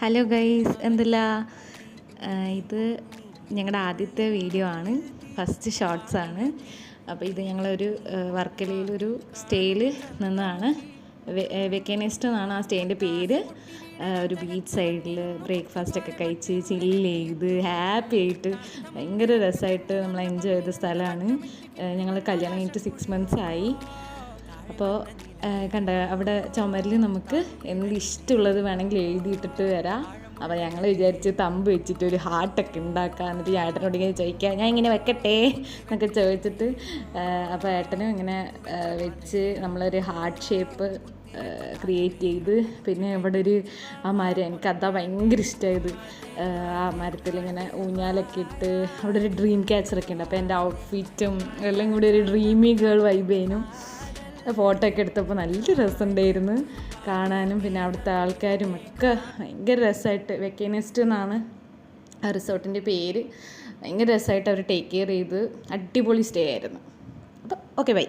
Hello guys, എന്തല്ല. ഇത് ഞങ്ങളുടെ ആദ്യത്തെ വീഡിയോ ആണ്, ഫസ്റ്റ് ഷോർട്സ് ആണ്. അപ്പോൾ ഇത് ഞങ്ങളൊരു വർക്കലയിലൊരു സ്റ്റേയിൽ നിന്നാണ്. വെക്കേനെസ്റ്റ് എന്നാണ് ആ സ്റ്റേൻ്റെ പേര്. ഒരു ബീച്ച് സൈഡിൽ ബ്രേക്ക്ഫാസ്റ്റൊക്കെ കഴിച്ച് ചില്ല് ചെയ്ത് ഹാപ്പി ആയിട്ട് ഭയങ്കര രസമായിട്ട് നമ്മൾ എൻജോയ് ചെയ്ത സ്ഥലമാണ്. ഞങ്ങൾ കല്യാണം കഴിഞ്ഞിട്ട് 6 months ആയി. അപ്പോൾ കണ്ട അവിടെ ചുമരിൽ നമുക്ക് എന്ത് ഇഷ്ടമുള്ളത് വേണമെങ്കിൽ എഴുതിയിട്ടിട്ട് വരാം. അപ്പോൾ ഞങ്ങൾ വിചാരിച്ച് തമ്പ് വെച്ചിട്ട് ഒരു ഹാർട്ടൊക്കെ ഉണ്ടാക്കുക. എന്നിട്ട് ഏട്ടനോട് ഇങ്ങനെ ചോദിക്കുക, ഞാൻ ഇങ്ങനെ വെക്കട്ടെ എന്നൊക്കെ ചോദിച്ചിട്ട് അപ്പോൾ ഏട്ടനും ഇങ്ങനെ വെച്ച് നമ്മളൊരു ഹാർട്ട് ഷേപ്പ് ക്രിയേറ്റ് ചെയ്ത്. പിന്നെ ഇവിടെ ഒരു ആ മരം, എനിക്കതാ ഭയങ്കര ഇഷ്ടമായത്. ആ മരത്തിലിങ്ങനെ ഊഞ്ഞാലൊക്കെ ഇട്ട് അവിടെ ഒരു ഡ്രീം ക്യാച്ചറൊക്കെ ഉണ്ട്. അപ്പോൾ എൻ്റെ ഔട്ട്ഫിറ്റും എല്ലാം കൂടി ഒരു ഡ്രീമി ഗേൾ വൈബേനും. ഫോട്ടോ ഒക്കെ എടുത്തപ്പോൾ നല്ല രസമുണ്ടായിരുന്നു കാണാനും. പിന്നെ അവിടുത്തെ ആൾക്കാരും ഒക്കെ ഭയങ്കര രസമായിട്ട്, വെക്കേനെസ്റ്റ് എന്നാണ് ആ റിസോർട്ടിൻ്റെ പേര്. ഭയങ്കര രസമായിട്ട് അവർ ടേക്ക് കെയർ ചെയ്ത് അടിപൊളി സ്റ്റേ ആയിരുന്നു. അപ്പോൾ ഓക്കെ, ബൈ.